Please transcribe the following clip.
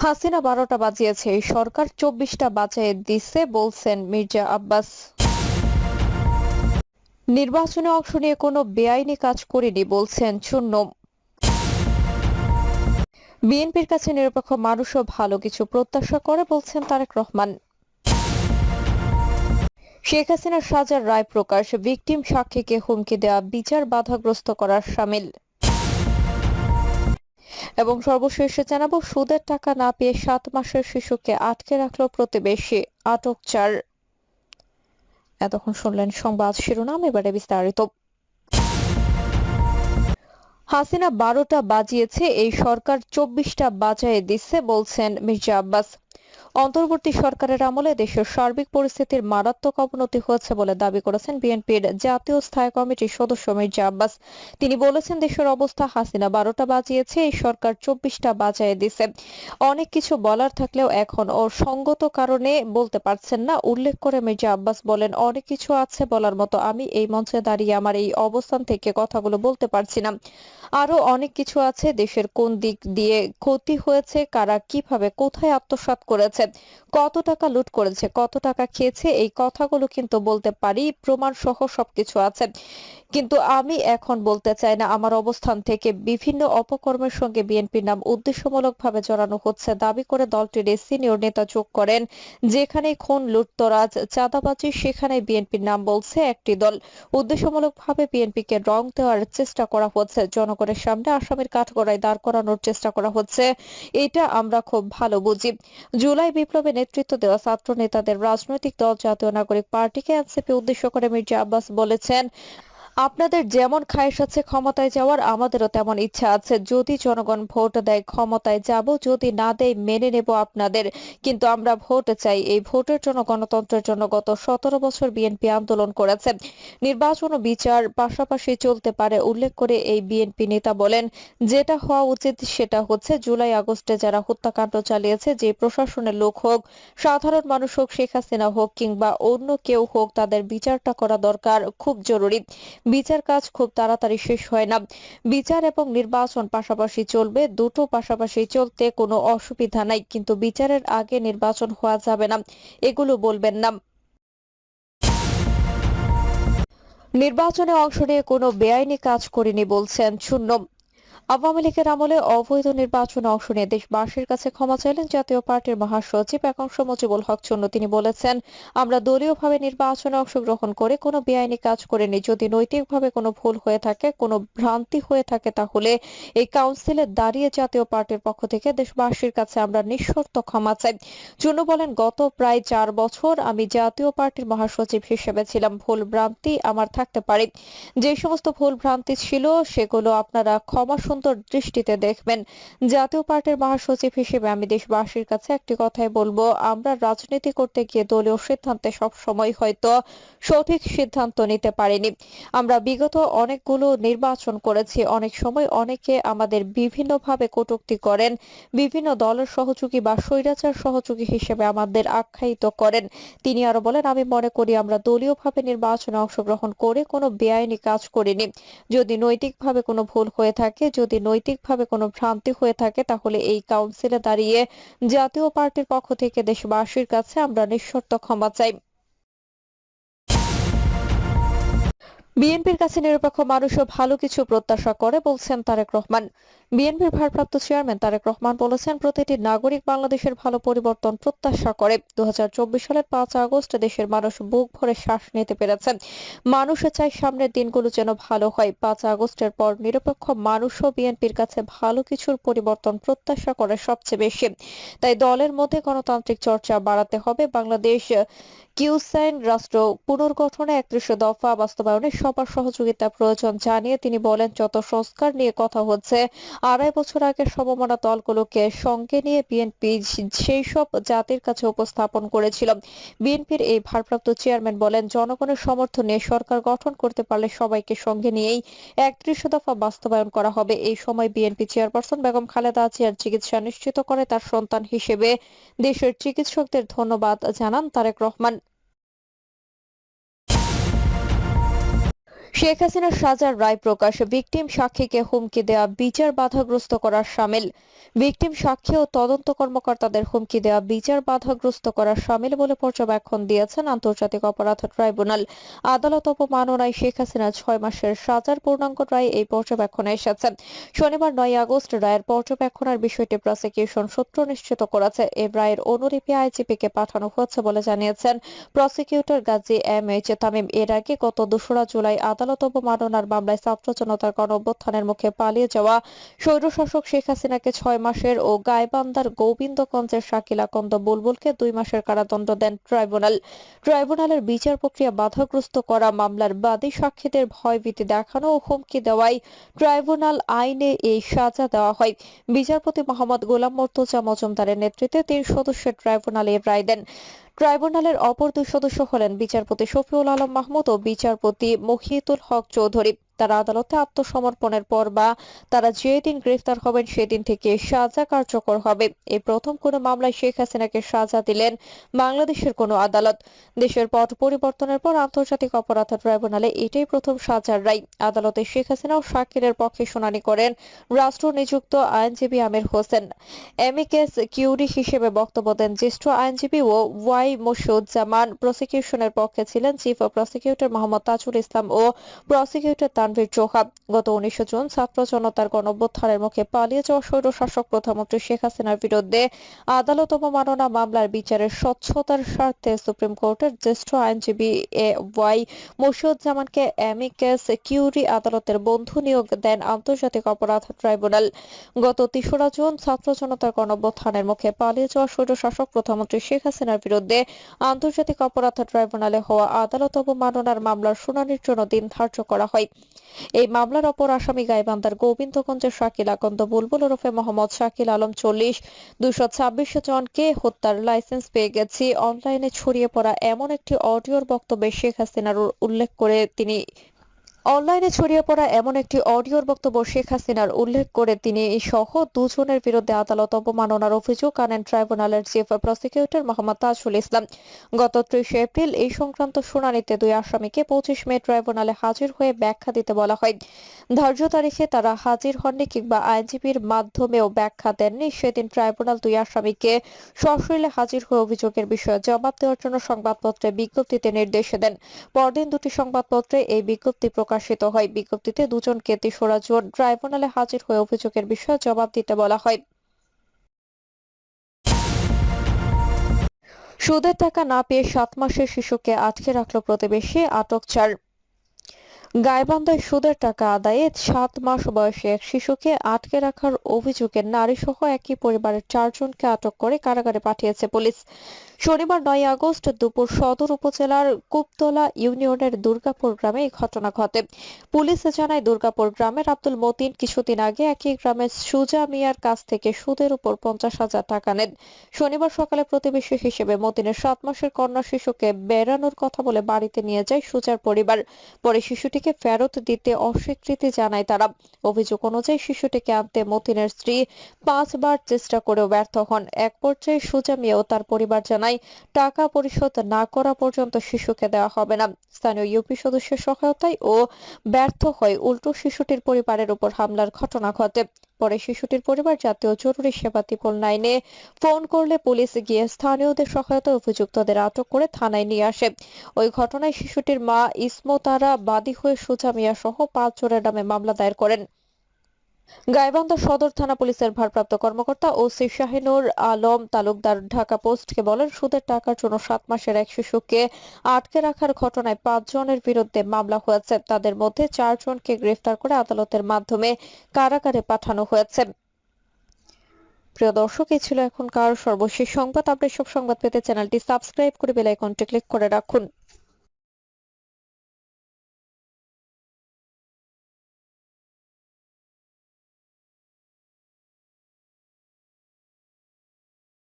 হাসিনা ১২টা বাজিয়েছে, এই সরকার ২৪টা বাজিয়ে দিচ্ছে বলছেন মির্জা আব্বাস। নির্বাচনে অংশ নিয়ে কোনো বেআইনি কাজ করিনি বলছেন চুন্নু। বিএনপির কাছে নিরপেক্ষ মানুষও ভালো কিছু প্রত্যাশা করে বলছেন তারেক রহমান। শেখ হাসিনার সাজার রায় প্রকাশ, ভিকটিম সাক্ষীকে হুমকি দেওয়া বিচার বাধাগ্রস্ত করার শামিল। এবং সর্বশেষে জানাবো, সুদের টাকা না পেয়ে ৭ মাসের শিশুকে আটকে রাখল প্রতিবেশী, আটক ৪। এতক্ষণ শুনলেন সংবাদ শিরোনাম, এবারে বিস্তারিত। হাসিনা ১২টা বাজিয়েছে, এই সরকার ২৪টা বাজায়ে দিচ্ছে বলছেন মির্জা আব্বাস। অন্তর্বর্তী সরকারের আমলে দেশের সার্বিক পরিস্থিতির মারাত্মক অবনতি হয়েছে বলে দাবি করেছেন বিএনপির জাতীয় স্থায়ী কমিটির সদস্য মির্জা আব্বাস। তিনি বলেছেন, দেশের অবস্থা হাসিনা ১২টা বাজিয়েছে, এই সরকার ২৪টা বাজায়ে দিছে। অনেক কিছু বলার থাকলেও এখন ও সঙ্গত কারণে বলতে পারছেন না। উল্লেখ করে মির্জা আব্বাস বলেন, অনেক কিছু আছে বলার মতো, আমি এই মঞ্চে দাঁড়িয়ে আমার এই অবস্থান থেকে কথাগুলো বলতে পারছি না। আরো অনেক কিছু আছে, দেশের কোন দিক দিয়ে ক্ষতি হয়েছে, কারা কিভাবে কোথায় আত্মসাৎ করেছে, কত টাকা লুট করেছে, কত টাকা খেয়েছে, এই কথাগুলো কিন্তু বলতে পারি, প্রমাণ সহ সবকিছু আছে। কিন্তু আমি এখন বলতে চাই না। আমার অবস্থান থেকে বিভিন্ন অপকর্মের সঙ্গে বিএনপির নাম উদ্দেশ্যমূলকভাবে জড়ানো হচ্ছে দাবি করে দলটির এই সিনিয়র নেতা যোগ করেন, যেখানে খুন, লুটতরাজ, চাঁদাবাজি, সেখানে বিএনপির নাম বলছে একটি দল। উদ্দেশ্যমূলকভাবে বিএনপিকে রং দেওয়ার চেষ্টা করা হচ্ছে, জনগণের সামনে আসামির কাঠগড়ায় দাঁড় করানোর চেষ্টা করা হচ্ছে। এটা আমরা খুব ভালো বুঝি। জুলাই বিপ্লবে নেতৃত্ব দেওয়া ছাত্র নেতাদের রাজনৈতিক দল জাতীয় নাগরিক পার্টিকে এনসিপি উদ্দেশ্য করে মির্জা আব্বাস বলেছেন, আপনাদের যেমন খায়েশ আছে ক্ষমতায় যাওয়ার, আমাদেরও তেমন ইচ্ছা আছে। যদি জনগণ ভোট দেয় ক্ষমতায় যাব, যদি না দেয় মেনে নেব আপনাদের। কিন্তু আমরা ভোট চাই। এই ভোটের জন্য, গণতন্ত্রের জন্য গত ১৭ বছর বিএনপি আন্দোলন করেছে। নির্বাচন ও বিচার পাশাপাশি চলতে পারে উল্লেখ করে এই বিএনপি নেতা বলেন, যেটা হওয়া উচিত সেটা হচ্ছে, জুলাই আগস্টে যারা হত্যাকাণ্ড চালিয়েছে, যে প্রশাসনের লোক হোক, সাধারণ মানুষ হোক, শেখ হাসিনা হোক কিংবা অন্য কেউ হোক, তাদের বিচারটা করা দরকার, খুব জরুরি। বিচার কাজ খুব তাড়াতাড়ি শেষ হয় না। বিচার এবং নির্বাচন পাশাপাশি চলবে, দুটো পাশাপাশি চলতে কোনো অসুবিধা নাই, কিন্তু বিচারের আগে নির্বাচন হওয়া যাবে না, এগুলো বলবেন না। নির্বাচনে অংশ নিয়ে কোনো বেআইনি কাজ করিনি বলছেন শূন্য। আওয়ামী লীগের আমলে অবৈধ নির্বাচনে অংশ নিয়ে দেশবাসীর কাছে ক্ষমা চাইলেন জাতীয় পার্টির মহাসচিব একাংশ মুজিবুল হক চুন্নু। তিনি বলেছেন, আমরা দলীয়ভাবে নির্বাচনে অংশগ্রহণ করে কোনো বেআইনি কাজ করিনি। যদি নৈতিকভাবে কোনো ভুল হয়ে থাকে, কোনো ভ্রান্তি হয়ে থাকে, তাহলে এই কাউন্সিলে দাঁড়িয়ে জাতীয় পার্টির পক্ষ থেকে দেশবাসীর কাছে আমরা নিঃশর্ত ক্ষমা চাই। চুন্নু বলেন, গত প্রায় ৪ বছর আমি জাতীয় পার্টির মহাসচিব হিসেবে ছিলাম। ভুল ভ্রান্তি আমার থাকতে পারে। যে সমস্ত ভুল ভ্রান্তি ছিল সেগুলো আপনারা ক্ষমা সুন্দর দৃষ্টিতে দেখবেন। জাতীয় পার্টির মহাসচিব হিসেবে আমি দেশবাসীর কাছে একটি কথাই বলবো, আমরা রাজনীতি করতে গিয়ে দলীয় সিদ্ধান্তে সব সময় হয়তো সঠিক সিদ্ধান্ত নিতে পারিনি। আমরা বিগত অনেকগুলো নির্বাচন করেছি, অনেক সময় অনেকে আমাদের বিভিন্নভাবে কটূক্তি করেন, বিভিন্ন দলের সহযোগী বা স্বৈরাচার সহযোগী হিসেবে আমাদের আখ্যায়িত করেন। তিনি আরো বলেন, আমি মনে করি আমরা দলীয়ভাবে নির্বাচনে অংশগ্রহণ করে কোনো বেআইনি কাজ করিনি। যদি নৈতিকভাবে কোনো ভুল হয়ে থাকে, যদি নৈতিকভাবে কোনো ভ্রান্তি হয়ে থাকে, তাহলে এই কাউন্সিলে দাঁড়িয়ে জাতীয় পার্টির পক্ষ থেকে দেশবাসীর কাছে আমরা নিঃশর্ত ক্ষমা চাই। বিএনপির কাছে নিরপেক্ষ মানুষও ভালো কিছু প্রত্যাশা করে বলছেন তারেক রহমান। বিএনপির ভারপ্রাপ্ত চেয়ারম্যান তারেক রহমান বলেছেন, প্রতিটি নাগরিক বাংলাদেশের ভালো পরিবর্তন প্রত্যাশা করে। ২০২৪ সালের ৫ আগস্ট দেশের মানুষ বুক ভরে শ্বাস নিতে পেরেছেন। মানুষ চায় সামনের দিনগুলো যেন ভালো হয়। ৫ আগস্টের পর নিরপেক্ষ মানুষও বিএনপির কাছে ভালো কিছুর পরিবর্তন প্রত্যাশা করে সবচেয়ে বেশি। তাই দলের মধ্যে গণতান্ত্রিক চর্চা বাড়াতে হবে। বাংলাদেশ কিউসাইন রাষ্ট্র পুনর্গঠনে ৩১ দফা বাস্তবায়নে সবার সহযোগিতা প্রয়োজন জানিয়ে তিনি বলেন, যত সংস্কার নিয়ে কথা হচ্ছে, ২.৫ বছর আগে সমমনা দলগুলোকে সঙ্গে নিয়ে বিএনপি সেই সব জাতির কাছে উপস্থাপন করেছিল। বিএনপির এই ভারপ্রাপ্ত চেয়ারম্যান বলেন, জনগণের সমর্থন নিয়ে সরকার গঠন করতে পারলে সবাইকে সঙ্গে নিয়েই ৩১ দফা বাস্তবায়ন করা হবে। এই সময় বিএনপি চেয়ারপারসন বেগম খালেদা জিয়ার চিকিৎসা নিশ্চিত করে তার সন্তান হিসেবে দেশের চিকিৎসকদের ধন্যবাদ জানান তারেক রহমান। শেখ হাসিনার সাজার রায় প্রকাশ, ভিকটিম সাক্ষীকে হুমকি দেয়া বিচার বাধাগ্রস্ত করার শামিল। ভিকটিম সাক্ষী ও তদন্ত কর্মকর্তাদের হুমকি দেয়া বিচার বাধাগ্রস্ত করার শামিল বলে পর্যবেক্ষণ দিয়েছেন আন্তর্জাতিক অপরাধ ট্রাইব্যুনাল। আদালত অবমাননায় শেখ হাসিনা 6 মাসের সাজার পূর্ণাঙ্গ রায় এই পর্যবেক্ষণে এসেছে। শনিবার 9 আগস্ট রায়ের পর্যবেক্ষণের বিষয়টি প্রসিকিউশন সূত্র নিশ্চিত করেছে। এই রায়ের অনুলিপি আইজিপিকে পাঠানো হয়েছে বলে জানিয়েছেন prosecutor Gazi M H Tamim. এর আগে গত 2রা জুলাই আদালত অবমাননার মামলায় ছাত্র জনতার গণঅভ্যুত্থানের মুখে পালিয়ে যাওয়া স্বৈরশাসক শেখ হাসিনাকে 6 মাসের ও গাইবান্ধার গোবিন্দগঞ্জের শাকিল আকন্দ বুলবুলকে 2 মাসের কারাদণ্ড দেন ট্রাইব্যুনাল। ট্রাইব্যুনালের বিচার প্রক্রিয়া বাধাগ্রস্ত করা, মামলার বাদী সাক্ষীদের ভয়ভীতি দেখানো ও হুমকি দেওয়ায় ট্রাইব্যুনাল আইনে এই সাজা দেওয়া হয়। বিচারপতি মোহাম্মদ গোলাম মর্তুজা মজুমদারের নেতৃত্বে 3 সদস্যের ট্রাইব্যুনাল এর রায় দেন। ট্রাইব্যুনালের অপর 2 সদস্য হলেন বিচারপতি শফিউল আলম মাহমুদ ও বিচারপতি মহিতুল হক চৌধুরী। তারা আদালতে আত্মসমর্পণের পর বা তারা যেদিন গ্রেফতার হবেন সেদিন থেকে সাজা কার্যকর হবে। এই প্রথম কোনো মামলায় শেখ হাসিনাকে সাজা দিলেন বাংলাদেশের কোনো আদালত। দেশের পট পরিবর্তনের পর আন্তর্জাতিক অপরাধ ট্রাইব্যুনালে এটাই প্রথম সাজার রায়। আদালতে শেখ হাসিনা ও শাকিরের পক্ষে শুনানি করেন রাষ্ট্র নিযুক্ত আইনজীবী আমির হোসেন। এমিকেস কিউরি হিসেবে বক্তব্য দেন জ্যেষ্ঠ আইনজীবী ও ওয়াই মসিউজ্জামান। প্রসিকিউশনের পক্ষে ছিলেন চিফ প্রসিকিউটর মোহাম্মদ তাজুল ইসলাম ও প্রসিকিউটর তানভীর চোহা। গত 19 জুন ছাত্র জনতার গণঅভ্যুত্থানের মুখে পালিয়ে যাওয়া স্বৈরশাসক প্রধানমন্ত্রী শেখ হাসিনার বিরুদ্ধে আদালত অবমাননা মামলার বিচারের স্বচ্ছতার স্বার্থে সুপ্রিম কোর্টের জ্যেষ্ঠ আইনজীবী এ ওয়াই মসিউজ্জামানকে এমিকেস কিউরি আদালতের বন্ধু নিয়োগ দেন আন্তর্জাতিক অপরাধ ট্রাইব্যুনাল। গত 3রা জুন ছাত্র জনতার গণঅভ্যুত্থানের মুখে পালিয়ে যাওয়া স্বৈরশাসক প্রধানমন্ত্রী শেখ হাসিনার বিরুদ্ধে আন্তর্জাতিক অপরাধ ট্রাইব্যুনালে হওয়া আদালত অবমাননার মামলার শুনানির জন্য দিন ধার্য করা হয়। এই মামলার অপর আসামি গাইবান্ধার গোবিন্দগঞ্জের শাকিল আকন্দ বুলবুল ওরফে মোহাম্মদ শাকিল আলম 40। 226 জনকে হত্যার লাইসেন্স পেয়ে গেছি অনলাইনে ছড়িয়ে পড়া এমন একটি অডিওর বক্তব্যে শেখ হাসিনার উল্লেখ করে তিনি সহ 2 জনের বিরুদ্ধে আদালত অবমাননার অভিযোগ আনেন ট্রাইব্যুনালের চিফ প্রসিকিউটর মোহাম্মদ তাজুল ইসলাম। গত 30 এপ্রিল এই সংক্রান্ত শুনানিতে 2 আসামিকে 25 মে ট্রাইব্যুনালে হাজির হয়ে ব্যাখ্যা দিতে বলা হয়। ধার্য তারিখে তারা হাজির হননি কিংবা আইনজীবীর মাধ্যমেও ব্যাখ্যা দেননি। সেদিন ট্রাইব্যুনাল 2 আসামিকে সশরীরে হাজির হয়ে অভিযোগের বিষয়ে জবাব দেওয়ার জন্য সংবাদপত্রে বিজ্ঞপ্তিতে নির্দেশ দেন। পরদিন 2টি সংবাদপত্রে এই বিজ্ঞপ্তি প্রকাশিত হয়। বিজ্ঞপ্তিতে 2 জনকে 3রা জুন ট্রাইব্যুনালে হাজির হয়ে অভিযোগের বিষয়ে জবাব দিতে বলা হয়। সুদের টাকা না পেয়ে 7 মাসের শিশুকে আটকে রাখল প্রতিবেশী, আটক 4। গাইবান্ধায় সুদের টাকা আদায়ে 7 মাস বয়সী এক শিশুকে আটকে রাখার অভিযোগে নারীসহ একই পরিবারের 4 জনকে আটক করে কারাগারে পাঠিয়েছে পুলিশ। শনিবার 9 আগস্ট দুপুর সদর উপজেলার কুপতলা ইউনিয়নের দুর্গাপুর গ্রামে এই ঘটনা ঘটে। পুলিশ জানায় দুর্গাপুর গ্রামের আব্দুল মতিন কিছুদিন আগে একই গ্রামের সুজা মিয়ার কাছ থেকে সুদের উপর 50,000 টাকা নেন। শনিবার সকালে প্রতিবেশী হিসেবে মতিনের 7 মাসের কন্যা শিশুকে বেড়ানোর কথা বলে বাড়িতে নিয়ে যায় সুজার পরিবার। পরে শিশুটিকে ফেরত দিতে অস্বীকৃতি জানায় তারা। অভিযোগ অনুযায়ী শিশুটিকে আনতে মতিনের স্ত্রী 5 বার চেষ্টা করেও ব্যর্থ হন। এক পর্যায়ে সুজা মিয়া ও তার পরিবার জানায় টাকা পরিশোধ না করা পর্যন্ত শিশুকে দেওয়া হবে না। স্থানীয় ইউপি সদস্যের সহায়তায় ও ব্যর্থ হয় উল্টো শিশুটির পরিবারের উপর হামলার ঘটনা ঘটে। পরে শিশুটির পরিবার জাতীয় জরুরি সেবা 999 ফোন করলে পুলিশ গিয়ে স্থানীয়দের সহায়তায় অভিযুক্তদের আটক করে থানায় নিয়ে আসে। ওই ঘটনায় শিশুটির মা ইসমতারা বাদী হয়ে সুজা মিয়া সহ 5 জনের নামে মামলা দায়ের করেন। গাইবান্ধা সদর থানা পুলিশের ভারপ্রাপ্ত কর্মকর্তা ওসি শাহিনুর আলম তালুকদার ঢাকা পোস্টকে বলেন, সুদের টাকার জন্য 7 মাসের এক শিশুকে আটকে রাখার ঘটনায় 5 জনের বিরুদ্ধে মামলা হয়েছে। তাদের মধ্যে 4 জনকে গ্রেফতার করে আদালতের মাধ্যমে কারাগারে পাঠানো হয়েছে। প্রিয় দর্শক, এই ছিল এখনকার সর্বশেষ সংবাদ। আপডেট সব সংবাদ পেতে চ্যানেলটি সাবস্ক্রাইব করে বেল আইকনটি ক্লিক করে রাখুন।